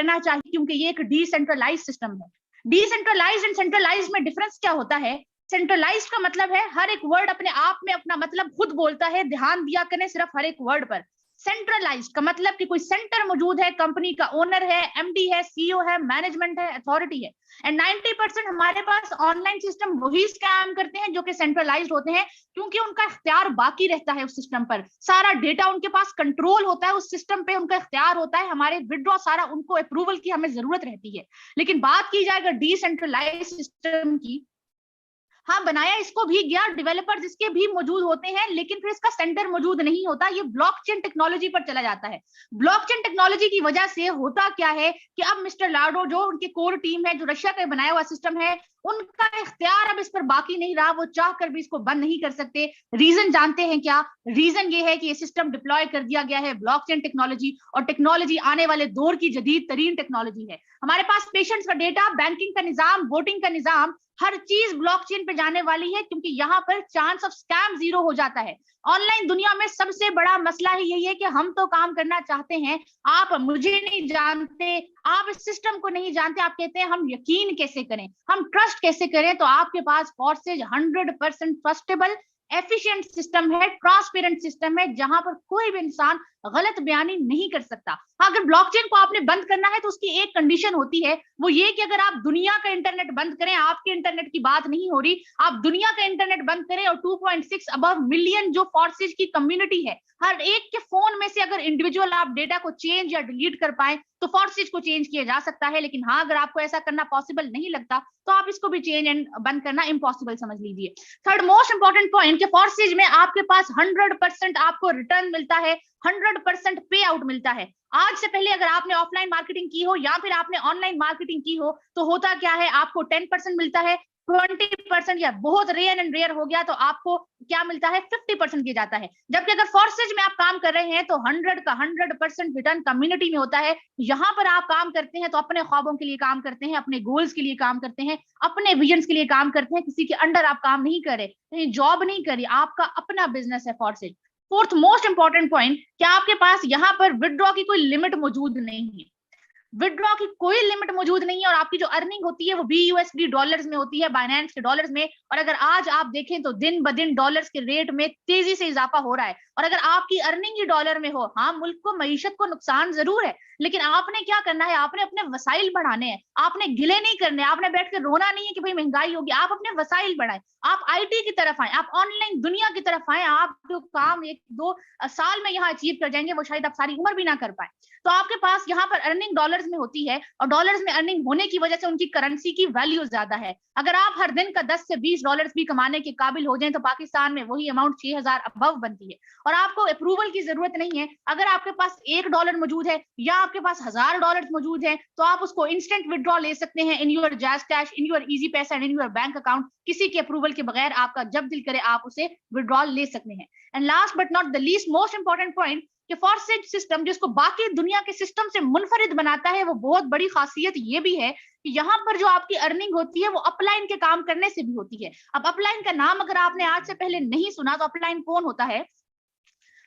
कहना चाहिए, क्योंकि ये एक डिसेंट्रलाइज सिस्टम है। डिसेंट्रलाइज एंड सेंट्रलाइज में डिफरेंस क्या होता है? सेंट्रलाइज का मतलब है हर एक वर्ड अपने आप में अपना मतलब खुद बोलता है, ध्यान दिया करें सिर्फ हर एक वर्ड पर। सेंट्रलाइज का मतलब कि कोई सेंटर मौजूद है, कंपनी का ओनर है, एमडी है, सीईओ है, मैनेजमेंट है, अथॉरिटी है। एंड 90% हमारे पास ऑनलाइन सिस्टम वही स्कैम करते हैं जो कि सेंट्रलाइज्ड होते हैं, क्योंकि उनका इख्तियार बाकी रहता है उस सिस्टम पर, सारा डेटा उनके पास कंट्रोल होता है, उस सिस्टम पे उनका इख्तियार होता है, हमारे विड्रॉ सारा उनको अप्रूवल की हमें जरूरत रहती है। लेकिन बात की जाएगा डिसेंट्रलाइज सिस्टम की, हाँ बनाया इसको भी गया, डेवलपर्स इसके भी मौजूद होते हैं, लेकिन फिर इसका सेंटर मौजूद नहीं होता, ये ब्लॉकचेन टेक्नोलॉजी पर चला जाता है। ब्लॉकचेन टेक्नोलॉजी की वजह से होता क्या है कि अब मिस्टर लाडो जो उनके कोर टीम है, जो रशिया का बनाया हुआ सिस्टम है, उनका इख्तियार अब इस पर बाकी नहीं रहा, वो चाह कर भी इसको बंद नहीं कर सकते। रीजन जानते हैं क्या? रीजन ये है कि ये सिस्टम डिप्लॉय कर दिया गया है ब्लॉकचेन टेक्नोलॉजी, और टेक्नोलॉजी आने वाले दौर की जदीद तरीन टेक्नोलॉजी है। हमारे पास पेशेंट्स का डेटा, बैंकिंग का निजाम, वोटिंग का निजाम, हर चीज ब्लॉकचेन पे जाने वाली है, क्योंकि यहाँ पर चांस ऑफ स्कैम जीरो हो जाता है। ऑनलाइन दुनिया में सबसे बड़ा मसला ही यही है कि हम तो काम करना चाहते हैं, आप मुझे नहीं जानते, आप इस सिस्टम को नहीं जानते, आप कहते हैं हम यकीन कैसे करें, हम ट्रस्ट कैसे करें? तो आपके पास फॉर्सेज 100% ट्रस्टेबल एफिशिएंट सिस्टम है, ट्रांसपेरेंट सिस्टम है, जहां पर कोई भी इंसान गलत बयानी नहीं कर सकता। हाँ, अगर ब्लॉकचेन को आपने बंद करना है तो उसकी एक कंडीशन होती है, वो ये कि अगर आप दुनिया का इंटरनेट बंद करें, आपके इंटरनेट की बात नहीं हो रही, आप दुनिया का इंटरनेट बंद करें और 2.6 अबव मिलियन जो फॉर्सेज की कम्युनिटी है, हर एक के फोन में से अगर इंडिविजुअल आप डेटा को चेंज या डिलीट कर पाए तो फॉर्सेज को चेंज किया जा सकता है। लेकिन हाँ, अगर आपको ऐसा करना पॉसिबल नहीं लगता तो आप इसको भी चेंज एंड बंद करना इम्पॉसिबल समझ लीजिए। थर्ड मोस्ट इंपॉर्टेंट पॉइंट कि फॉर्सेज में आपके पास 100% आपको रिटर्न मिलता है, 100% पे आउट मिलता है। आज से पहले अगर आपने ऑफलाइन मार्केटिंग की हो या फिर आपने ऑनलाइन मार्केटिंग की हो तो होता क्या है, आपको 10% मिलता है, 20% या बहुत रेयर एंड रेयर हो गया तो आपको क्या मिलता है, 50% दिया जाता है। जबकि अगर फॉर्सेज में आप काम कर रहे हैं तो 100 का 100% रिटर्न कम्युनिटी में होता है। यहाँ पर आप काम करते हैं तो अपने ख्वाबों के लिए काम करते हैं, अपने गोल्स के लिए काम करते हैं, अपने विजन्स के लिए काम करते हैं, किसी के अंडर आप काम नहीं कर रहे, कहीं जॉब नहीं करी, आपका अपना बिजनेस है Forsage. Fourth most important point, क्या आपके पास यहाँ पर विड्रॉ की कोई लिमिट मौजूद नहीं है, विड्रॉ की कोई लिमिट मौजूद नहीं है, और आपकी जो अर्निंग होती है वो BUSD डॉलर्स में होती है, बाइनेंस के डॉलर्स में। और अगर आज आप देखें तो दिन ब दिन डॉलर्स के रेट में तेजी से इजाफा हो रहा है, और अगर आपकी अर्निंग ही डॉलर में हो, हाँ मुल्क को, मईशत को नुकसान जरूर है, लेकिन आपने क्या करना है, आपने अपने वसाइल बढ़ाने हैं, आपने गिले नहीं करने, आपने बैठ के रोना नहीं है कि भाई महंगाई होगी, आप अपने वसाइल बढ़ाएं, आप IT की तरफ आए, आप ऑनलाइन दुनिया की तरफ आए, आप जो काम 1-2 साल में यहाँ अचीव कर जाएंगे वो शायद आप सारी उम्र भी ना कर पाए। तो आपके पास यहाँ पर अर्निंग डॉलर्स में होती है, और डॉलर्स में अर्निंग होने की वजह से उनकी करेंसी की वैल्यू ज्यादा है। अगर आप हर दिन का 10 से 20 डॉलर्स भी कमाने के काबिल हो जाएं तो पाकिस्तान में वही अमाउंट 6000 अबव बनती है, और आपको अप्रूवल की जरूरत नहीं है। अगर आपके पास $1 मौजूद है या आपके पास $1000 मौजूद है तो आप उसको इंस्टेंट विड्रॉ ले सकते हैं in your JazzCash, in your Easypaisa and in your bank account, किसी के अप्रूवल के बगैर आपका जब दिल करे आप उसे विड्रॉल ले सकते हैं। And last but not the least most important point कि फॉर्सेज सिस्टम जिसको बाकी दुनिया के सिस्टम से मुनफरिद बनाता है, वो बहुत बड़ी खासियत ये भी है कि यहाँ पर जो आपकी अर्निंग होती है वो अपलाइन के काम करने से भी होती है। अब अपलाइन का नाम अगर आपने आज से पहले नहीं सुना तो अपलाइन कौन होता है?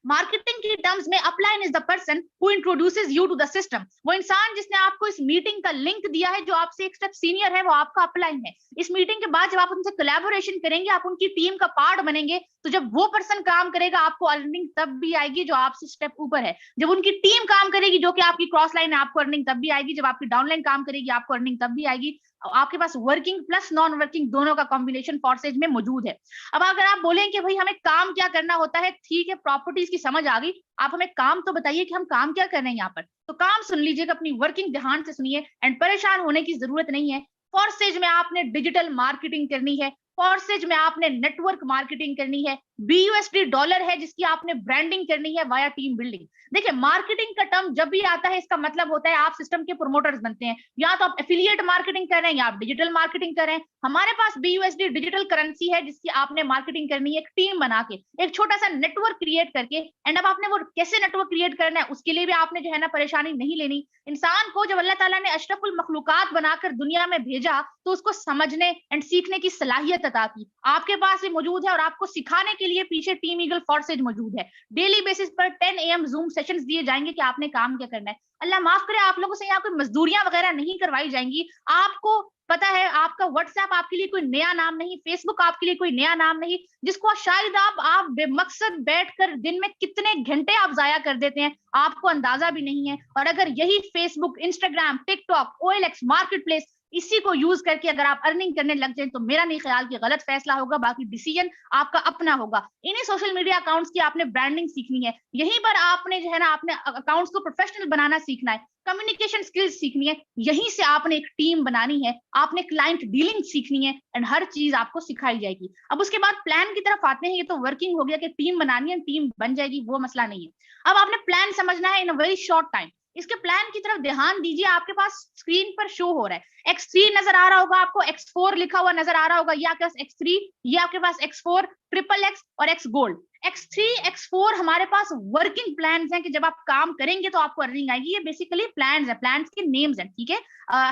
मार्केटिंग की टर्म्स में upline is the person who introduces you to the system. वो इंसान जिसने आपको इस मीटिंग का लिंक दिया है, जो आपसे एक स्टेप सीनियर है, वो आपका अपलाइन है। इस मीटिंग के बाद जब आप उनसे कोलैबोरेशन करेंगे, आप उनकी टीम का पार्ट बनेंगे, तो जब वो पर्सन काम करेगा आपको अर्निंग तब भी आएगी जो आपसे स्टेप ऊपर है। जब उनकी टीम काम करेगी जो कि आपकी क्रॉस लाइन है, आपको अर्निंग तब भी आएगी। जब आपकी डाउनलाइन काम करेगी आपको अर्निंग तब भी आएगी। आपके पास वर्किंग प्लस नॉन वर्किंग दोनों का कॉम्बिनेशन फॉर्सेज में मौजूद है। अब अगर आप बोलें कि भाई हमें काम क्या करना होता है, ठीक है प्रॉपर्टीज की समझ आ गई, आप हमें काम तो बताइए कि हम काम क्या कर रहे हैं यहाँ पर। तो काम सुन लीजिएगा, अपनी वर्किंग ध्यान से सुनिए एंड परेशान होने की जरूरत नहीं है। फॉर्सेज में आपने डिजिटल मार्केटिंग करनी है, फॉर्सेज में आपने नेटवर्क मार्केटिंग करनी है, BUSD डॉलर है जिसकी आपने ब्रांडिंग करनी है वाया टीम बिल्डिंग। देखिए मार्केटिंग का टर्म जब भी आता है इसका मतलब होता है आप सिस्टम के प्रोमोटर्स बनते हैं, या तो आप एफिलिएट मार्केटिंग कर रहे हैं या आप डिजिटल मार्केटिंग कर रहे हैं। हमारे पास BUSD डिजिटल करेंसी है जिसकी आपने मार्केटिंग करनी है, एक टीम बना के, एक छोटा सा नेटवर्क क्रिएट करके। एंड अब आपने वो कैसे नेटवर्क क्रिएट करना है उसके लिए भी आपने जो है ना परेशानी नहीं लेनी। इंसान को जब अल्लाह ताला ने अशरफुल मखलूकात बनाकर दुनिया में भेजा तो उसको समझने एंड सीखने की सलाहियत अता की, आपके पास ये मौजूद है, और आपको सिखाने के लिए पीछे टीम ईगल फॉर्सेज मौजूद है। डेली बेसिस पर 10 AM जूम सेशंस दिए जाएंगे कि आपने काम क्या करना है। अल्लाह माफ करे, आप लोगों से यहाँ कोई मजदूरियां वगैरह नहीं करवाई जाएंगी। आपको पता है आपका व्हाट्सएप आपके लिए कोई नया नाम नहीं, फेसबुक आपके लिए कोई नया नाम नहीं, जिसको शायद आप बेमकसद बैठकर दिन में कितने घंटे आप जाया कर देते हैं, आपको अंदाजा भी नहीं है। और अगर यही Facebook, Instagram, TikTok, OLX market place, इसी को यूज करके अगर आप अर्निंग करने लग जाए तो मेरा नहीं ख्याल कि गलत फैसला होगा, बाकी डिसीजन आपका अपना होगा। इन्हीं सोशल मीडिया अकाउंट्स की आपने ब्रांडिंग सीखनी है, यहीं पर आपने जो है ना आपने अकाउंट्स को प्रोफेशनल बनाना सीखना है, कम्युनिकेशन स्किल्स सीखनी है, यहीं से आपने एक टीम बनानी है, आपने क्लाइंट डीलिंग सीखनी है, एंड हर चीज आपको सिखाई जाएगी। अब उसके बाद प्लान की तरफ आते हैं। ये तो वर्किंग हो गया कि टीम बनानी है, टीम बन जाएगी, वो मसला नहीं है। अब आपने प्लान समझना है इन अ वेरी शॉर्ट टाइम। इसके प्लान की तरफ ध्यान दीजिए। आपके पास स्क्रीन पर शो हो रहा है X3 नजर आ रहा होगा आपको, X4 लिखा हुआ नजर आ रहा होगा, ये आपके पास X3, ये आपके पास X4, XXX और X गोल्ड। X3, X4 हमारे पास वर्किंग प्लान्स हैं कि जब आप काम करेंगे तो आपको अर्निंग आएगी। ये बेसिकली प्लान्स है, प्लान्स के नेम्स हैं, ठीक है।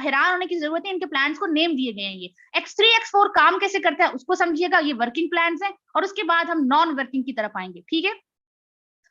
हैरान होने की जरूरत है, इनके प्लान्स को नेम दिए गए हैं। ये X3, X4 काम कैसे करता है उसको समझिएगा, ये वर्किंग प्लान्स हैं, और उसके बाद हम नॉन वर्किंग की तरफ आएंगे, ठीक है।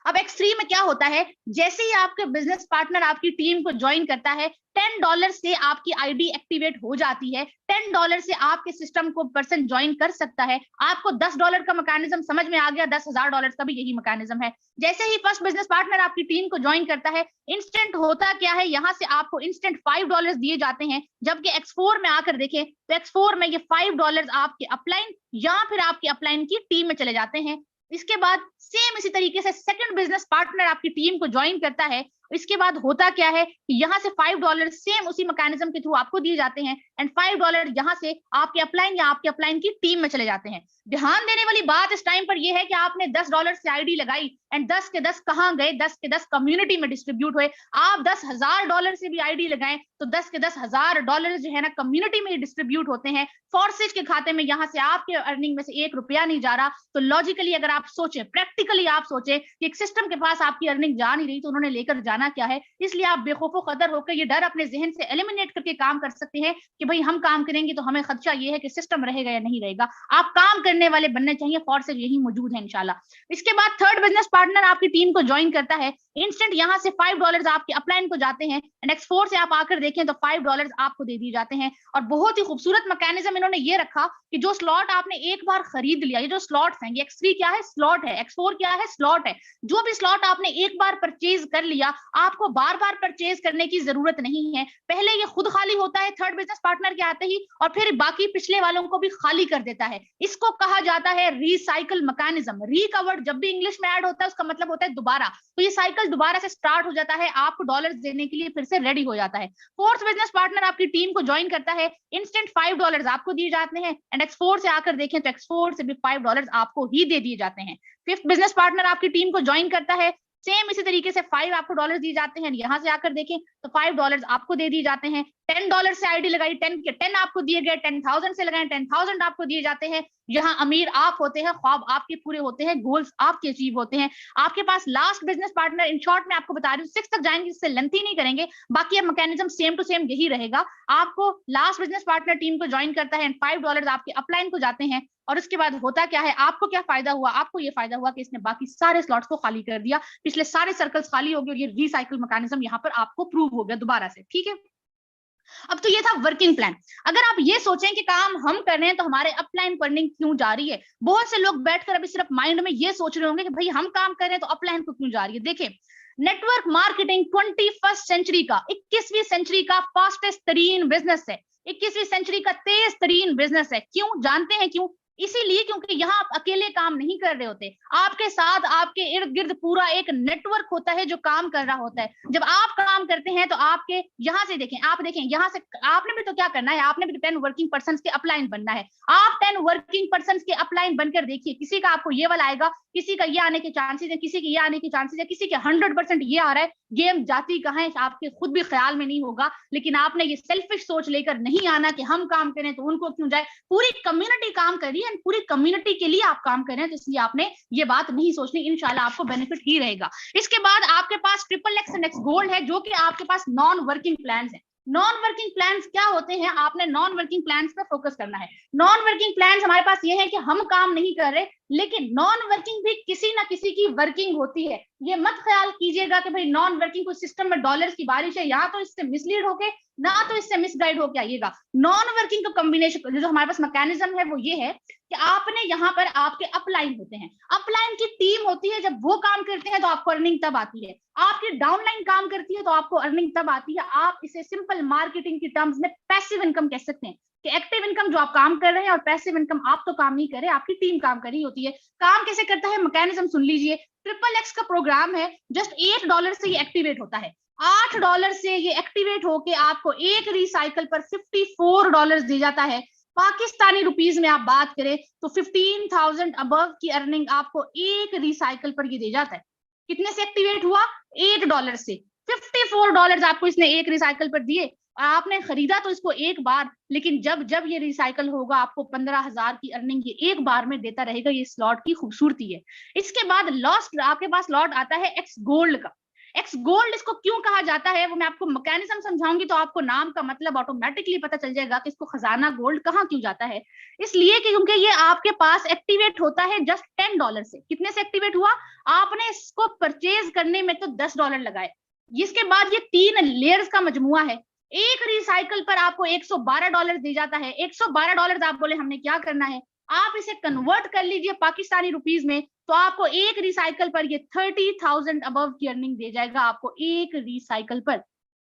अब X3 में क्या होता है, जैसे ही आपके बिजनेस पार्टनर आपकी टीम को ज्वाइन करता है, $10 से आपकी आईडी एक्टिवेट हो जाती है। $10 से आपके सिस्टम को पर्सन ज्वाइन कर सकता है। आपको $10 का मैकेनिज्म समझ में आ गया, $10,000 का भी यही मैकेनिज्म है। जैसे ही फर्स्ट बिजनेस पार्टनर आपकी टीम को ज्वाइन करता है, इंस्टेंट होता क्या है, यहाँ से आपको इंस्टेंट $5 दिए जाते हैं। जबकि X4 में आकर देखें तो X4 में ये $5 आपके अपलाइन या फिर आपके अपलाइन की टीम में चले जाते हैं। इसके बाद सेम इसी तरीके से सेकंड बिजनेस पार्टनर आपकी टीम को ज्वाइन करता है। इसके बाद होता क्या है कि यहाँ से $5 सेम उसी मैकेनिज्म के थ्रू आपको दिए जाते हैं, एंड $5 यहाँ से आपके अपलाइन या आपके अपलाइन की टीम में चले जाते हैं। ध्यान देने वाली बात इस टाइम पर यह है कि आपने $10 से आईडी लगाई, एंड 10 के 10 कहाँ गए, 10 के 10 कम्युनिटी में डिस्ट्रीब्यूट हुए। आप $10,000 से भी आईडी लगाएं तो 10 के $10,000 जो है ना कम्युनिटी में डिस्ट्रीब्यूट होते हैं, फॉर्सेज के खाते में। यहाँ से आपके अर्निंग में से ₹1 नहीं जा रहा। तो लॉजिकली अगर आप सोचें, प्रैक्टिकली आप सोचें कि एक सिस्टम के पास आपकी अर्निंग जा नहीं रही तो उन्होंने लेकर जाना क्या है। इसलिए आप बेखौफो कदर होकर ये डर अपने जहन से एलिमिनेट करके काम कर सकते हैं कि भाई हम काम करेंगे तो हमें खदशा ये है कि सिस्टम रहेगा या नहीं रहेगा। आप काम करने वाले बनने चाहिए, फॉर्सेज यही मौजूद है इंशाल्लाह। इसके बाद थर्ड बिजनेस पार्टनर आपकी टीम को ज्वाइन करता है, इंस्टेंट यहाँ से $5 आपके अपलाइन को जाते हैं, एंड X4 से आप आकर देखें तो $5 आपको दे दिए जाते हैं। और बहुत ही खूबसूरत मैकेनिज्म इन्होंने ये रखा कि जो स्लॉट आपने एक बार खरीद लिया, ये जो स्लॉट्स हैं, ये X3 क्या है, स्लॉट है, X4 क्या है, स्लॉट है। जो भी स्लॉट आपने एक बार परचेज कर लिया, आपको बार बार परचेज करने की जरूरत नहीं है। पहले ये खुद खाली होता है थर्ड बिजनेस पार्टनर के आते ही, और फिर बाकी पिछले वालों को भी खाली कर देता है। इसको कहा जाता है रिसाइकल मैकेनिज्म। री का वर्ड जब भी इंग्लिश में ऐड होता है उसका मतलब होता है दोबारा। तो ये साइकिल दोबारा से स्टार्ट हो जाता है, आपको डॉलर्स देने के लिए फिर से रेडी हो जाता है। फोर्थ बिजनेस पार्टनर आपकी टीम को ज्वाइन करता है, इंस्टेंट $5 आपको दिए जाते हैं, एंड X4 से आकर देखें तो X4 से भी $5 आपको ही दे दिए जाते हैं। फिफ्थ बिजनेस पार्टनर आपकी टीम को ज्वाइन करता है, सेम इसी तरीके से $5 आपको डॉलर दिए जाते हैं। यहाँ से आकर देखें तो $5 आपको दे दिए जाते हैं। $10 से आईडी लगाई, 10 के 10 आपको दिए गए, 10,000 से लगाए 10,000 आपको दिए जाते हैं। यहाँ अमीर आप होते हैं, ख्वाब आपके पूरे होते हैं, गोल्स आपके अचीव होते हैं। आपके पास last business partner, in short में आपको बता रही हूँ, 6 तक जाएंगे, इससे लेंथी नहीं करेंगे, बाकी अब मैकेनिज्म सेम टू सेम यही रहेगा। आपको लास्ट बिजनेस पार्टनर टीम को ज्वाइन करता है, $5 आपके अपलाइन को जाते हैं। और उसके बाद होता क्या है, आपको क्या फायदा हुआ, आपको ये फायदा हुआ कि इसने बाकी सारे स्लॉट्स को खाली कर दिया, पिछले सारे सर्कल्स खाली हो गए, और ये रिसाइकल मैकेनिज्म यहाँ पर आपको प्रूव हो गया दोबारा से, ठीक है। अब तो ये था वर्किंग प्लान। अगर आप ये सोचें कि काम हम कर रहे हैं तो हमारे अपलाइन अर्निंग क्यों जा रही है, बहुत से लोग बैठकर अभी सिर्फ माइंड में ये सोच रहे होंगे कि भाई हम काम कर रहे हैं तो अपलाइन को क्यों जा रही है। देखिए, नेटवर्क मार्केटिंग 21वीं सेंचुरी का, 21वीं सेंचुरी का फास्टेस्ट तरीन बिजनेस है, 21वीं सेंचुरी का तेज तरीन बिजनेस है। क्यों, जानते हैं क्यों? इसीलिए क्योंकि यहाँ आप अकेले काम नहीं कर रहे होते, आपके साथ आपके इर्द गिर्द पूरा एक नेटवर्क होता है जो काम कर रहा होता है। जब आप काम करते हैं तो आपके यहाँ से देखें, आप देखें यहाँ से आपने भी तो क्या करना है, आपने भी तो 10 वर्किंग पर्सन के अपलाइन बनना है। आप 10 वर्किंग पर्सन के अपलाइन बनकर देखिए, किसी का आपको ये वाला आएगा, किसी का ये आने के चांसेस है, किसी के ये आने के चांसेस है, किसी के 100% ये आ रहा है। गेम जाती कहाँ है आपके खुद भी ख्याल में नहीं होगा, लेकिन आपने ये सेल्फिश सोच लेकर नहीं आना कि हम काम करें तो उनको क्यों जाए। पूरी कम्युनिटी काम कर रही है, पूरी कम्युनिटी के लिए आप काम कर रहे हैं, तो इसलिए आपने ये बात नहीं सोचनी, इंशाल्लाह आपको बेनिफिट ही रहेगा। इसके बाद आपके पास XXX और X गोल्ड है, जो कि आपके पास नॉन वर्किंग प्लान्स है। नॉन वर्किंग प्लान्स क्या होते हैं, आपने नॉन वर्किंग प्लान्स पर फोकस करना है। नॉन वर्किंग प्लान्स हमारे पास ये है कि हम काम नहीं कर रहे, लेकिन नॉन वर्किंग भी किसी ना किसी की वर्किंग होती है। ये मत ख्याल कीजिएगा कि भाई नॉन वर्किंग को सिस्टम में डॉलर्स की बारिश है, या तो इससे मिसलीड होके ना तो इससे मिसगाइड होके आइएगा। नॉन वर्किंग का कॉम्बिनेशन जो हमारे पास मैकेनिज्म है वो ये है कि आपने यहाँ पर आपके अपलाइन होते हैं, अपलाइन की टीम होती है, जब वो काम करते हैं तो आपको अर्निंग तब आती है, आपकी डाउनलाइन काम करती है तो आपको अर्निंग तब आती है। आप इसे सिंपल मार्केटिंग की टर्म्स में पैसिव इनकम कह सकते हैं कि एक्टिव इनकम जो आप काम कर रहे हैं और पैसिव इनकम आप तो काम नहीं कर रहे, आपकी टीम काम कर रही होती है। काम कैसे करता है मैकेनिज्म सुन लीजिए। XXX का प्रोग्राम है, जस्ट $8 से ये एक्टिवेट होता है। $8 से ये एक्टिवेट होके आपको एक रिसाइकल पर $54 दिया जाता है। पाकिस्तानी रुपीज में आप बात करें तो 15,000 अबव की अर्निंग आपको एक रिसाइकल पर ये दे जाता है। कितने से एक्टिवेट हुआ? $8 से। $54 आपको इसने एक रिसाइकल पर दिए, और आपने खरीदा तो इसको एक बार, लेकिन जब जब ये रिसाइकल होगा आपको 15,000 की अर्निंग ये एक बार में देता रहेगा। ये स्लॉट की खूबसूरती है। इसके बाद लॉस्ट आपके पास लॉट आता है एक्स गोल्ड का। एक्स गोल्ड इसको क्यों कहा जाता है वो मैं आपको मैकेनिज्म समझाऊंगी, तो आपको नाम का मतलब ऑटोमेटिकली पता चल जाएगा कि इसको खजाना गोल्ड कहाँ क्यों जाता है। इसलिए कि क्योंकि ये आपके पास एक्टिवेट होता है जस्ट $10 से। कितने से एक्टिवेट हुआ? आपने इसको परचेज करने में तो $10 लगाए। इसके बाद ये 3 लेयर्स का मजमुआ है। एक रिसाइकल पर आपको $112 दिया जाता है। $112 आप बोले हमने क्या करना है, आप इसे कन्वर्ट कर लीजिए पाकिस्तानी रुपीज में, तो आपको एक रिसाइकल पर ये 30,000 अबव की अर्निंग दे जाएगा आपको एक रिसाइकल पर।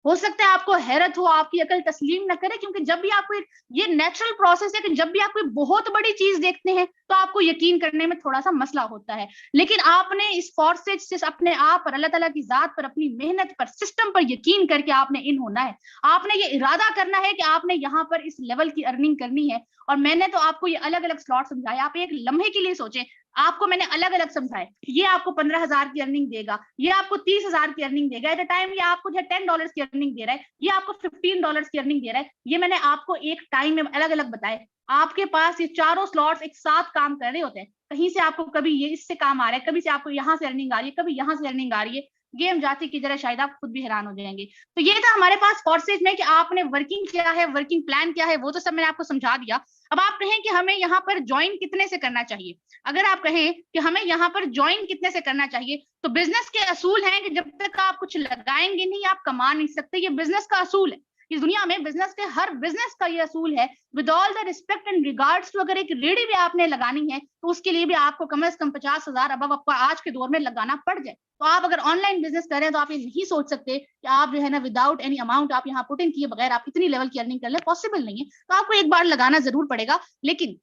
हो सकता है आपको हैरत हो, आपकी अकल तस्लीम न करे, क्योंकि जब भी आपको ये नेचुरल प्रोसेस है कि जब भी आप कोई बहुत बड़ी चीज देखते हैं तो आपको यकीन करने में थोड़ा सा मसला होता है। लेकिन आपने इस फोर्सेज से अपने आप पर, अल्लाह ताला की जात पर, अपनी मेहनत पर, सिस्टम पर यकीन करके आपने इन होना है। आपने ये इरादा करना है कि आपने यहाँ पर इस लेवल की अर्निंग करनी है। और मैंने तो आपको ये अलग अलग स्लॉट समझाया, आप एक लम्हे के लिए सोचें, आपको मैंने अलग अलग समझाए। ये आपको 15,000 की अर्निंग देगा, ये आपको 30,000 की अर्निंग देगा, एट अ टाइम ये आपको जो $10 की अर्निंग दे रहा है, ये आपको $15 की अर्निंग दे रहा है। ये मैंने आपको एक टाइम में अलग अलग बताए। आपके पास ये चारों स्लॉट्स एक साथ काम कर रहे होते हैं। कहीं से आपको कभी ये इससे काम आ रहा है, कभी से आपको यहाँ से अर्निंग आ रही है, कभी यहाँ से अर्निंग आ रही है। गेम जाती की जरा शायद आप खुद भी हैरान हो जाएंगे। तो ये था हमारे पास फोर्सेज में कि आपने वर्किंग क्या है, वर्किंग प्लान क्या है, वो तो सब मैंने आपको समझा दिया। अब आप कहें कि हमें यहाँ पर ज्वाइन कितने से करना चाहिए, अगर आप कहें कि हमें यहाँ पर ज्वाइन कितने से करना चाहिए, तो बिजनेस के असूल हैं कि जब तक आप कुछ लगाएंगे नहीं आप कमा नहीं सकते। ये बिजनेस का असूल है। इस दुनिया में बिजनेस के हर बिजनेस का ये असूल है, with all the respect and regards to, अगर एक रेडी भी आपने लगानी है तो उसके लिए भी आपको कम से कम 50,000 अब आपको आज के दौर में लगाना पड़ जाए। तो आप अगर ऑनलाइन बिजनेस कर रहे हैं तो आप ये नहीं सोच सकते कि आप जो है ना विदाउट एनी अमाउंट आप यहाँ पुट इन किए बगैर आप इतनी लेवल की अर्निंग कर ले, पॉसिबल नहीं है। तो आपको एक बार लगाना जरूर पड़ेगा। लेकिन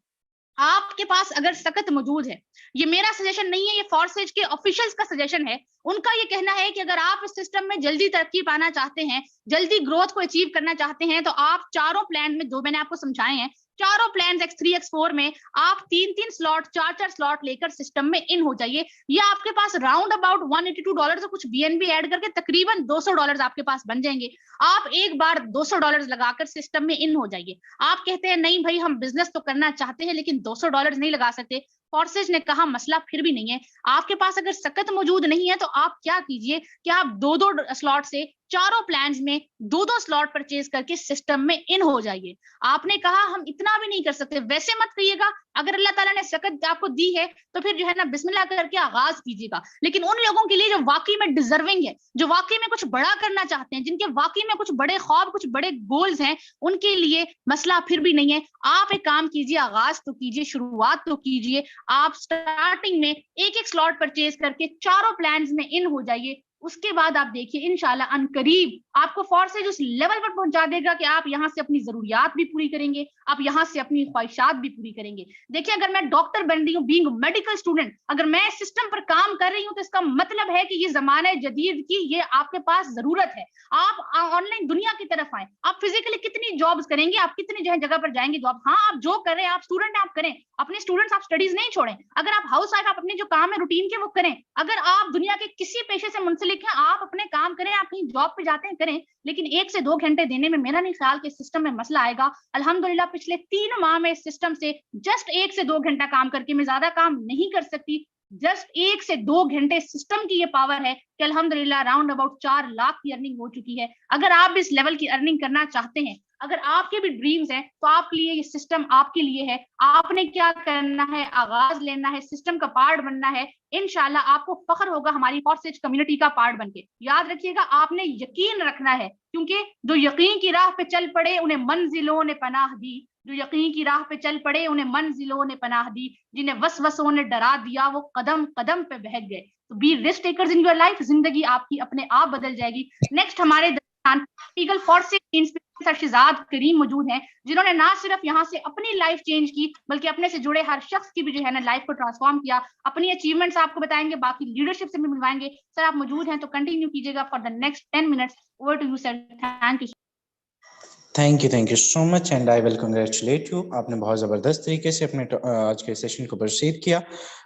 आपके पास अगर सकत मौजूद है, ये मेरा सजेशन नहीं है, ये फोर्सेज के ऑफिशियल्स का सजेशन है। उनका ये कहना है कि अगर आप इस सिस्टम में जल्दी तरक्की पाना चाहते हैं, जल्दी ग्रोथ को अचीव करना चाहते हैं, तो आप चारों प्लान में जो मैंने आपको समझाए हैं, चारों प्लान X3 X4 में आप 3-3 स्लॉट 4-4 स्लॉट लेकर सिस्टम में इन हो जाइए। ये आपके पास राउंड अबाउट $182 से कुछ BNB ऐड करके तकरीबन $200 आपके पास बन जाएंगे। आप एक बार $200 लगाकर सिस्टम में इन हो जाइए। आप कहते हैं नहीं भाई हम बिजनेस तो करना चाहते हैं लेकिन $200 नहीं लगा सकते, फोर्सेज ने कहा मसला फिर भी नहीं है। आपके पास अगर सकत मौजूद नहीं है तो आप क्या कीजिए कि आप 2-2 स्लॉट से चारों प्लान्स में 2-2 स्लॉट परचेज करके सिस्टम में इन हो जाइए। आपने कहा हम इतना भी नहीं कर सकते, वैसे मत कहिएगा। अगर अल्लाह ताला ने सकत आपको दी है तो फिर जो है ना बिस्मिल्लाह करके आगाज कीजिएगा। लेकिन उन लोगों के लिए जो वाकई में डिजर्विंग है, जो वाकई में कुछ बड़ा करना चाहते हैं, जिनके वाकई में कुछ बड़े ख्वाब, कुछ बड़े गोल्स हैं, उनके लिए मसला फिर भी नहीं है। आप एक काम कीजिए, आगाज तो कीजिए, शुरुआत तो कीजिए। आप स्टार्टिंग में एक एक स्लॉट परचेज करके चारों प्लान्स में इन हो जाइए। उसके बाद आप देखिए इंशाल्लाह अनकरीब आपको फोर्सेज उस लेवल पर पहुंचा देगा कि आप यहाँ से अपनी जरूरियात भी पूरी करेंगे, आप यहाँ से अपनी ख्वाहिशात भी पूरी करेंगे। देखिए अगर मैं डॉक्टर बन रही हूँ, बीइंग मेडिकल स्टूडेंट, अगर मैं सिस्टम पर काम कर रही हूँ तो इसका मतलब है कि ये जमाने जदीद की ये आपके पास जरूरत है। आप ऑनलाइन दुनिया की तरफ आए। आप फिजिकली कितनी जॉब्स करेंगे, आप कितनी जगह पर जाएंगे जॉब। हाँ आप जो कर रहे हैं, आप स्टूडेंट आप करें, अपने स्टूडेंट्स आप स्टडीज नहीं छोड़ें। अगर आप हाउस वाइफ, आप अपने जो काम है रूटीन के वो करें। अगर आप दुनिया के किसी पेशे से मुंसलिक हैं, आप अपने काम करें, आप कहीं जॉब पे जाते हैं करें, लेकिन 1 से 2 घंटे देने में मेरा नहीं ख्याल कि सिस्टम में मसला आएगा। अल्हम्दुलिल्लाह पिछले 3 माह में सिस्टम से जस्ट 1 से 2 घंटा काम करके मैं ज्यादा काम नहीं कर सकती, जस्ट 1 से 2 घंटे सिस्टम की ये पावर है कि अल्हम्दुलिल्लाह राउंड अबाउट 4 लाख की अर्निंग हो चुकी है। अगर आप भी इस लेवल की अर्निंग करना चाहते हैं, अगर आपके भी ड्रीम्स हैं, तो आपके लिए ये सिस्टम आपके लिए है। आपने क्या करना है, आगाज लेना है, सिस्टम का पार्ट बनना है। इंशाल्लाह आपको फख्र होगा हमारी फॉरसेज कम्युनिटी का पार्ट बनके। याद रखिएगा, आपने यकीन रखना है, क्योंकि जो यकीन की राह पे चल पड़े उन्हें मंजिलों ने पनाह दी। जो यकीन की राह पे चल पड़े उन्हें मंजिलों ने पनाह दी। जिन्हें वसवसों ने डरा दिया वो कदम कदम पे बहक गए। तो be risk takers in your life. जिंदगी आपकी अपने आप बदल जाएगी। नेक्स्ट हमारे दरमियान ईगल फोर्सेज इंस्पेक्टर शहजाद करीम मौजूद हैं, जिन्होंने ना सिर्फ यहाँ से अपनी लाइफ चेंज की, बल्कि अपने से जुड़े हर शख्स की भी जो है ना लाइफ को ट्रांसफॉर्म किया। अपनी अचीवमेंट्स आपको बताएंगे, बाकी लीडरशिप से भी मिलवाएंगे। सर आप मौजूद हैं तो कंटिन्यू कीजिएगा for the next 10 minutes. Over to you sir. Thank you. Thank you so much and I will congratulate you. आपने बहुत ज़बरदस्त तरीके से अपने आज के सेशन को प्रोसीड किया।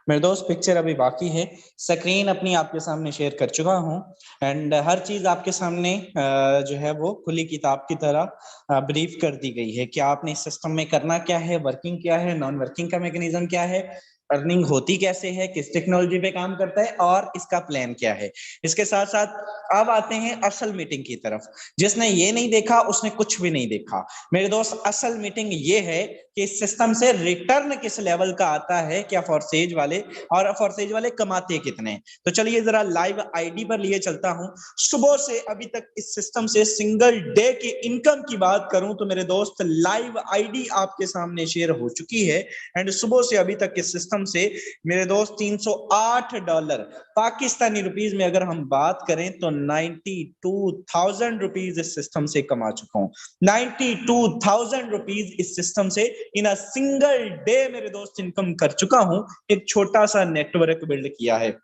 मेरे दोस्त पिक्चर अभी बाकी है, स्क्रीन अपनी आपके सामने शेयर कर चुका हूँ एंड हर चीज़ आपके सामने जो है वो खुली किताब की तरह ब्रीफ कर दी गई है कि आपने इस सिस्टम में करना क्या है, वर्किंग क्या है, नॉन वर्किंग का मैकेनिज्म क्या है, अर्निंग होती कैसे है, किस टेक्नोलॉजी पे काम करता है और इसका प्लान क्या है। इसके साथ साथ अब आते हैं असल मीटिंग की तरफ। जिसने ये नहीं देखा उसने कुछ भी नहीं देखा मेरे दोस्त। असल मीटिंग ये है कि इस सिस्टम से रिटर्न किस लेवल का आता है, क्या फॉरसेज वाले और फॉरसेज वाले कमाते कितने। तो चलिए जरा लाइव आईडी पर लिए चलता हूं। सुबह से अभी तक इस सिस्टम से सिंगल डे की इनकम की बात करूं तो मेरे दोस्त लाइव आईडी आपके सामने शेयर हो चुकी है एंड सुबह से अभी तक इस सिस्टम से मेरे दोस्त $308 पाकिस्तानी रुपीस में अगर हम बात करें तो 92,000 रुपीस इस सिस्टम से कमा चुका हूं। 92,000 रुपीस इस सिस्टम से इन अ सिंगल डे मेरे दोस्त इनकम कर चुका हूं। एक छोटा सा नेटवर्क बिल्ड किया है,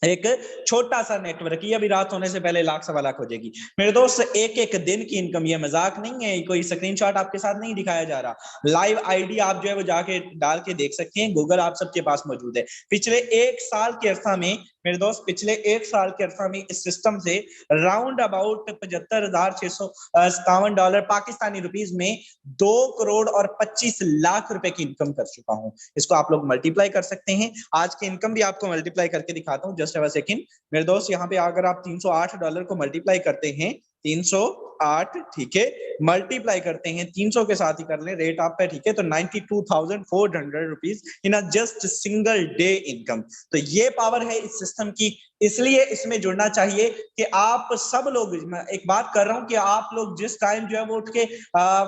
एक छोटा सा नेटवर्क। ये अभी रात होने से पहले लाख सवा लाख हो जाएगी मेरे दोस्त। एक एक दिन की इनकम, ये मजाक नहीं है, कोई स्क्रीनशॉट आपके साथ नहीं दिखाया जा रहा। लाइव आईडी आप जो है वो जाके डाल के देख सकते हैं, गूगल आप सबके पास मौजूद है। पिछले 1 साल के अरसा में मेरे दोस्त, पिछले 1 साल के अरसा में इस सिस्टम से राउंड अबाउट $75,657 पाकिस्तानी रुपीस में 2 करोड़ और 25 लाख रुपए की इनकम कर चुका हूं। इसको आप लोग मल्टीप्लाई कर सकते हैं। आज की इनकम भी आपको मल्टीप्लाई करके दिखाता हूं, जस्ट अ सेकंड मेरे दोस्त। यहाँ पे अगर आप $308 को मल्टीप्लाई करते हैं, 308 ठीक है, मल्टीप्लाई करते हैं 300 के साथ ही कर लें, रेट आप पे ठीक है, तो 92,400 rupees in a just single day income. तो ये पावर है इस सिस्टम की, इसलिए इसमें जुड़ना चाहिए कि आप सब लोग, मैं एक बात कर रहा हूं कि आप लोग जिस टाइम जो है वो उठ के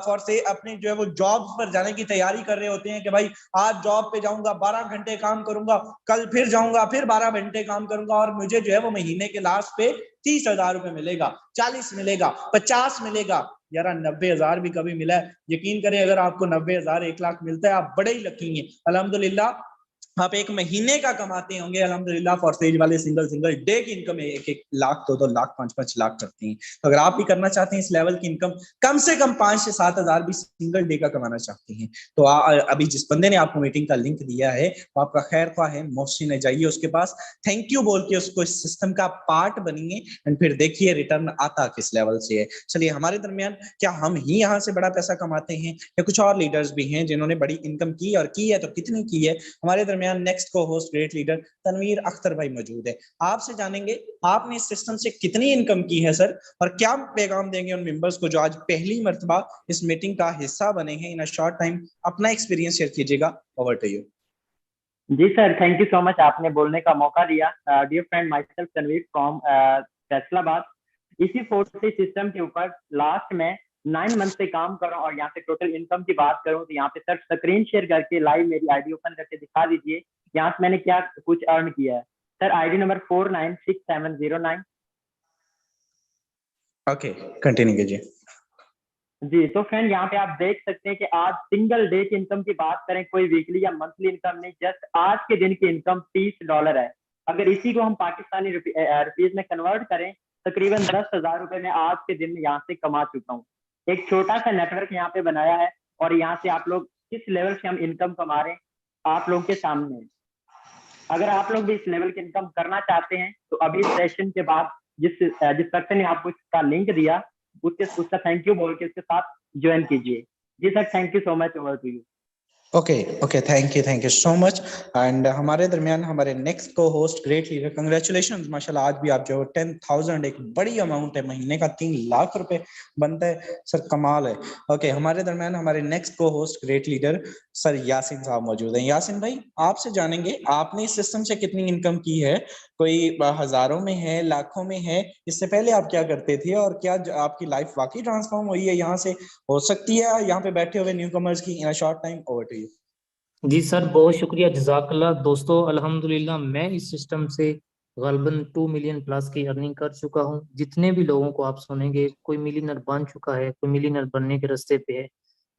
फॉर से अपने जो है वो जॉब्स पर जाने की तैयारी कर रहे होते हैं कि भाई आज जॉब पे जाऊंगा, 12 घंटे काम करूंगा, कल फिर जाऊंगा, फिर 12 घंटे काम करूंगा और मुझे जो है वो महीने के लास्ट पे 30,000 रुपए मिलेगा, 40 मिलेगा, 50 मिलेगा। यार 90,000 भी कभी मिला है, यकीन करें अगर आपको 90,000 1 लाख मिलता है आप बड़े ही लकी हैं। अल्हम्दुलिल्लाह आप एक महीने का कमाते होंगे अल्हम्दुलिल्लाह। फॉरसेज वाले सिंगल डे की इनकम 1-1 लाख, 2-2 लाख, 5-5 लाख करते हैं। तो अगर आप भी करना चाहते हैं इस लेवल की इनकम, कम से कम 5 से 7 हजार भी सिंगल डे का कमाना चाहते हैं, तो अभी जिस बंदे ने आपको मीटिंग का लिंक दिया है वो आपका खैर ख्वाह है, मोहसिन है, जाइए उसके पास, थैंक यू बोल के उसको इस सिस्टम का पार्ट बनिए एंड फिर देखिए रिटर्न आता किस लेवल से है। चलिए हमारे दरमियान क्या हम ही यहाँ से बड़ा पैसा कमाते हैं या कुछ और लीडर्स भी हैं जिन्होंने बड़ी इनकम की और की है, तो कितनी की है। हमारे दरमियान नेक्स्ट को host great leader Tanveer Akhtar भाई मौजूद है। आपसे जानेंगे आपने इस सिस्टम से कितनी इनकम की है सर, और क्या पैगाम देंगे उन मेंबर्स को जो आज पहली मर्तबा इस मीटिंग का हिस्सा बने हैं। इन अ शॉर्ट टाइम अपना एक्सपीरियंस शेयर कीजिएगा। Over to you. जी sir, thank you so much, आपने बोलने का मौका दिया। Dear friend, myself Tanveer from Faisalabad. इसी फोर्स सिस्टम के ऊपर लास्ट में 9 मंथ से काम कर रहा हूँ और यहाँ पे टोटल इनकम की बात करूँ तो यहाँ पे सर स्क्रीन शेयर करके लाइव मेरी आईडी ओपन करके दिखा दीजिए यहाँ से मैंने क्या कुछ अर्न किया है। Sir ID number 496709। Okay, continue कीजिए। जी तो फ्रेंड यहाँ पे आप देख सकते हैं कि आज सिंगल डे की इनकम की बात करें, कोई वीकली या मंथली इनकम नहीं, जस्ट आज के दिन की इनकम $30 है। अगर इसी को हम पाकिस्तानी रुपीज में कन्वर्ट करें, तकरीबन 10,000 रुपए में आज के दिन में यहाँ से कमा चुका हूँ। एक छोटा सा नेटवर्क यहाँ पे बनाया है और यहाँ से आप लोग किस लेवल से हम इनकम कमा रहे हैं आप लोगों के सामने। अगर आप लोग भी इस लेवल की इनकम करना चाहते हैं तो अभी सेशन के बाद जिस पर्सन ने आपको इसका लिंक दिया उसका थैंक यू बोल के इसके साथ ज्वाइन कीजिए। जी sir, thank you so much. Over to you. Okay thank you so much. And हमारे दरमियान हमारे नेक्स्ट को होस्ट ग्रेट लीडर, कंग्रेचुलेशन माशाल्लाह, आज भी आप जो 10,000 एक बड़ी अमाउंट है, महीने का 3 लाख रुपए बनता है सर, कमाल है। ओके हमारे दरमियान हमारे नेक्स्ट को host great leader sir Yasin साहब मौजूद हैं। यासिन भाई आपसे जानेंगे आपने इस सिस्टम से कितनी इनकम की है, कोई हजारों में है, लाखों में है, इससे पहले आप क्या करते थे और क्या आपकी लाइफ वाकई ट्रांसफॉर्म हुई है यहाँ से, हो सकती है यहाँ पे बैठे हुए न्यू कमर्स की in a short time? Over to you. जी सर, बहुत शुक्रिया, जजाकल्ला। दोस्तों अल्हम्दुलिल्लाह मैं इस सिस्टम से गलबन 2 मिलियन प्लस की अर्निंग कर चुका हूँ। जितने भी लोगों को आप सुनेंगे, कोई मिलियनर बन चुका है, कोई मिलियनर बनने के रास्ते पे है।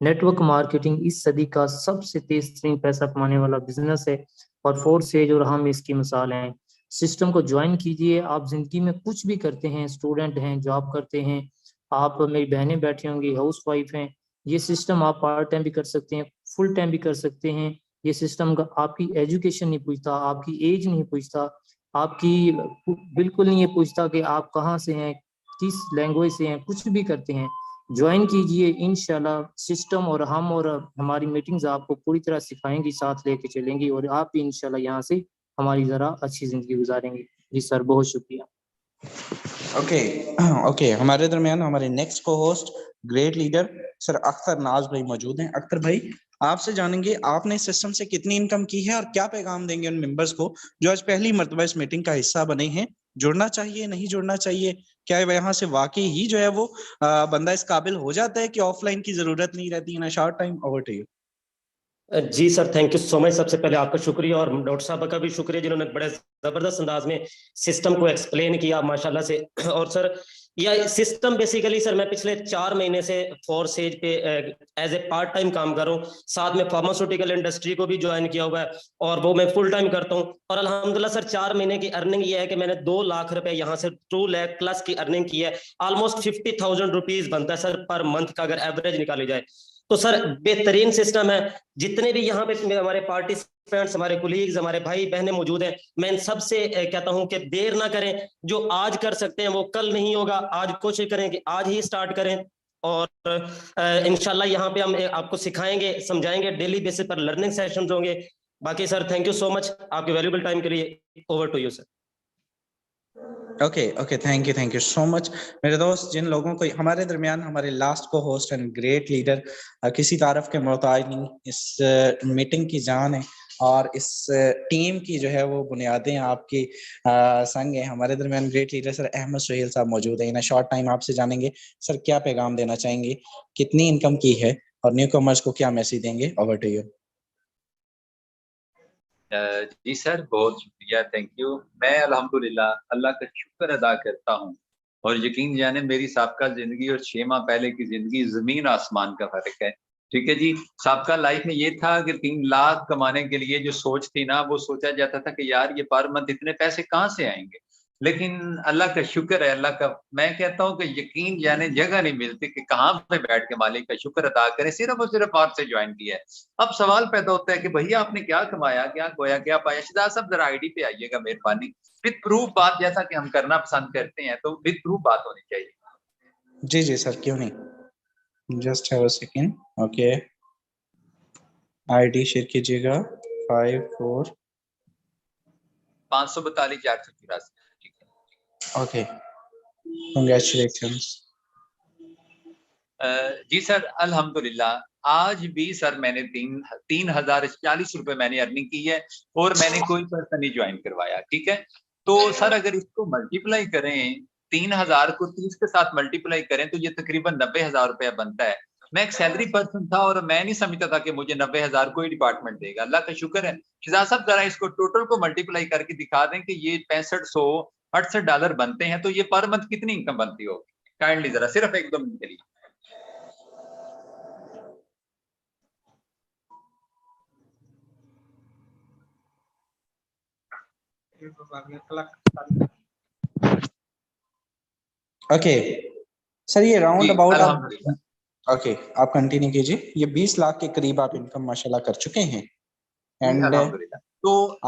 नेटवर्क मार्केटिंग इस सदी का सबसे तेज तरीन पैसा कमाने वाला बिजनेस है और फोर्स एज और हम इसकी मिसाल हैं। सिस्टम को ज्वाइन कीजिए। आप जिंदगी में कुछ भी करते हैं, स्टूडेंट हैं, जॉब करते हैं, आप मेरी बहनें बैठी होंगी हाउस वाइफ हैं, ये सिस्टम आप पार्ट टाइम भी कर सकते हैं, फुल टाइम भी कर सकते हैं। ये सिस्टम का आपकी एजुकेशन नहीं पूछता, आपकी एज नहीं पूछता, आपकी बिल्कुल नहीं ये पूछता कि आप कहाँ से हैं, किस लैंग्वेज से हैं, कुछ भी करते हैं। ज्वाइन कीजिए, इंशाल्लाह सिस्टम और हम और हमारी मीटिंग्स आपको पूरी तरह सिखाएंगी, साथ लेके चलेंगी और आप भी इंशाल्लाह यहाँ से हमारी ज़रा अच्छी ज़िंदगी गुजारेंगे। जी सर, बहुत शुक्रिया। ओके हमारे दरमियान हमारे नेक्स्ट को host great leader sir Akhtar नाज भाई मौजूद हैं। अख्तर भाई आपसे जानेंगे आपने इस सिस्टम से कितनी इनकम की है और क्या पैगाम देंगे उन मेंबर्स को जो आज पहली मर्तबा इस मीटिंग का हिस्सा बने हैं? जुड़ना चाहिए, नहीं जुड़ना चाहिए? क्या यहाँ से वाकई ही जो है वो बंदा इस काबिल हो जाता है कि ऑफलाइन की जरूरत नहीं रहती? In a short time, over to you. जी sir, thank you so much. सबसे पहले आपका शुक्रिया और डॉक्टर साहब का भी शुक्रिया जिन्होंने बड़े जबरदस्त अंदाज में सिस्टम को एक्सप्लेन किया माशाल्लाह से। और सर यह सिस्टम बेसिकली सर मैं पिछले 4 महीने से फोर्स एज पे एज ए पार्ट टाइम काम कर रहा हूँ, साथ में फार्मास्यूटिकल इंडस्ट्री को भी ज्वाइन किया हुआ है और वो मैं फुल टाइम करता हूँ। और अल्हम्दुलिल्लाह सर 4 महीने की अर्निंग ये है कि मैंने 2 लाख रुपए यहाँ से 2 लाख प्लस की अर्निंग की है। ऑलमोस्ट 50,000 रुपीज बनता है सर पर मंथ का, अगर एवरेज निकाली जाए तो सर बेहतरीन सिस्टम है। जितने भी यहाँ पे हमारे पार्टिसिपेंट्स, हमारे कुलीग्स, हमारे भाई बहनें मौजूद हैं, मैं इन सबसे कहता हूं कि देर ना करें। जो आज कर सकते हैं वो कल नहीं होगा, आज कोशिश करें कि आज ही स्टार्ट करें और इंशाल्लाह यहाँ पे हम आपको सिखाएंगे, समझाएंगे, डेली बेसिस पर लर्निंग सेशंस होंगे। बाकी sir thank you so much आपके वैल्यूबल टाइम के लिए। Over to you sir. Okay thank you so much मेरे दोस्त। जिन लोगों को हमारे दरमियान हमारे लास्ट को होस्ट एंड ग्रेट लीडर किसी तारफ के मोहताज नहीं, इस मीटिंग की जान है और इस टीम की जो है वो बुनियादें आपकी संग है। हमारे दरमियान great leader sir Ahmed Suhail साहब मौजूद है। इन शॉर्ट टाइम आपसे जानेंगे सर क्या पैगाम देना चाहेंगे, कितनी इनकम की है और न्यू कमर्स को क्या मैसेज देंगे? Over to you. जी सर, बहुत शुक्रिया, थैंक यू। मैं अल्हम्दुलिल्लाह अल्लाह का शुक्र अदा करता हूँ और यकीन जाने मेरी साबका जिंदगी और 6 माह पहले की जिंदगी जमीन आसमान का फर्क है। ठीक है जी, साबका लाइफ में ये था कि 3 लाख कमाने के लिए जो सोच थी ना, वो सोचा जाता था कि यार ये पर मंथ इतने पैसे कहाँ से आएंगे। लेकिन अल्लाह का शुक्र है, अल्लाह का मैं कहता हूँ कि यकीन जाने जगह नहीं मिलती कि कहाँ पे बैठ के मालिक का शुक्र अदा करें। सिर्फ और सिर्फ आपसे ज्वाइन किया है। अब सवाल पैदा होता है कि भैया आपने क्या कमाया, क्या खोया, क्या पाया? शहजाद साहब जरा आईडी पे आइएगा मेहरबानी। विद प्रूफ बात जैसा कि हम करना पसंद करते हैं, तो विद प्रूफ बात होनी चाहिए। जी सर, क्यों नहीं, just have a second. Okay ID share कीजिएगा 54 542 484। Okay congratulations. जी सर, अल्हम्दुलिल्लाह आज भी सर मैंने 3,040 रुपए मैंने अर्निंग की है और मैंने कोई पर्सन नहीं ज्वाइन करवाया। ठीक है, तो सर अगर इसको मल्टीप्लाई करें, 3,000 को 30 के साथ मल्टीप्लाई करें तो ये तकरीबन 90,000 रुपया बनता है। मैं एक सैलरी पर्सन था और मैं नहीं समझता था कि मुझे 90,000 कोई डिपार्टमेंट देगा। अल्लाह का शुक्र है। शहजाद साहब जरा इसको टोटल को मल्टीप्लाई करके दिखा दें कि ये $6568 बनते हैं, तो ये पर मंथ कितनी इनकम बनती होगी? काइंडली जरा सिर्फ 1-2 मिनट के लिए। ओके सर, ये राउंड अबाउट अल्हम्दुलिल्लाह। ओके आप कंटिन्यू कीजिए। ये 20 लाख के करीब आप इनकम माशाल्लाह कर चुके हैं। एंड अल्हम्दुलिल्लाह। तो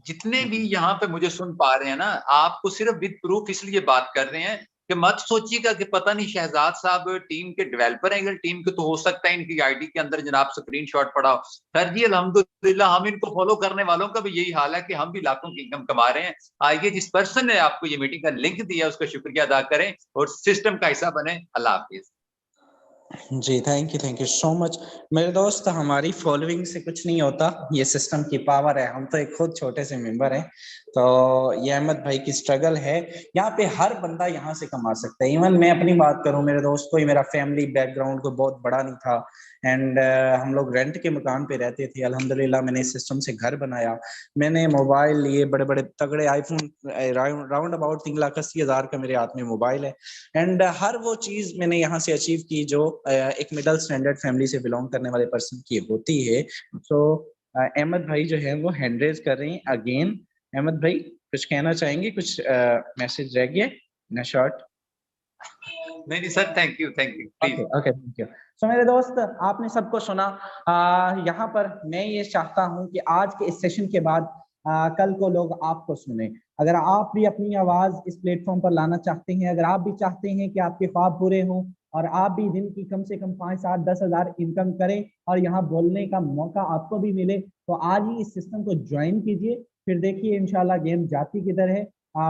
जितने भी यहाँ पे मुझे सुन पा रहे हैं ना, आपको सिर्फ विद प्रूफ इसलिए बात कर रहे हैं कि मत सोचिएगा कि पता नहीं शहजाद साहब टीम के डेवलपर हैं, टीम के तो हो सकता है इनकी आईडी के अंदर जनाब स्क्रीनशॉट पड़ा हो। सर जी अल्हम्दुलिल्लाह हम इनको फॉलो करने वालों का भी यही हाल है कि हम भी लाखों की इनकम कमा रहे हैं। आइए जिस पर्सन ने आपको ये मीटिंग का लिंक दिया उसका शुक्रिया अदा करें और सिस्टम का हिस्सा बने। अल्लाह हाफिज। जी थैंक यू सो मच मेरे दोस्त। हमारी फॉलोइंग से कुछ नहीं होता, ये सिस्टम की पावर है। हम तो एक खुद छोटे से मेंबर हैं, तो ये अहमद भाई की स्ट्रगल है। यहाँ पे हर बंदा यहाँ से कमा सकता है। इवन मैं अपनी बात करूँ मेरे दोस्त, कोई मेरा फैमिली बैकग्राउंड को बहुत बड़ा नहीं था एंड हम लोग रेंट के मकान पे रहते थे। अल्हम्दुलिल्लाह मैंने इस सिस्टम से घर बनाया, मैंने मोबाइल लिए, बड़े बड़े तगड़े आईफोन, राउंड अबाउट 3,80,000 का मेरे हाथ में मोबाइल है एंड हर वो चीज मैंने यहाँ से अचीव की जो एक मिडिल स्टैंडर्ड फैमिली से बिलोंग करने वाले पर्सन की होती है। सो अहमद भाई जो है वो हैंड रेज कर रहे हैं अगेन। अहमद भाई कुछ कहना चाहेंगे? कुछ मैसेज रह गया ना? शॉर्ट? नहीं sir, thank you please. Okay thank you. So मेरे दोस्त आपने सबको सुना। यहाँ पर मैं ये चाहता हूँ कि आज के इस सेशन के बाद कल को लोग आपको सुने। अगर आप भी अपनी आवाज इस प्लेटफॉर्म पर लाना चाहते हैं, अगर आप भी चाहते हैं कि आपके ख्वाब पूरे हों और आप भी दिन की कम से कम 5, 7, 10 हज़ार इनकम करें और यहाँ बोलने का मौका आपको भी मिले, तो आज ही इस सिस्टम को ज्वाइन कीजिए। फिर देखिए इंशाल्लाह गेम जाती किधर है।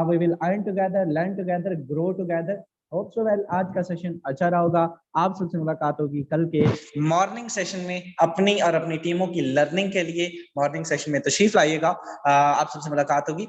We will earn together, learn together, grow together. Hope so well आज का सेशन अच्छा रहा होगा। आप सबसे मुलाकात होगी कल के मॉर्निंग सेशन में। अपनी और अपनी टीमों की लर्निंग के लिए मॉर्निंग सेशन में तशरीफ लाइएगा। आप सबसे मुलाकात होगी।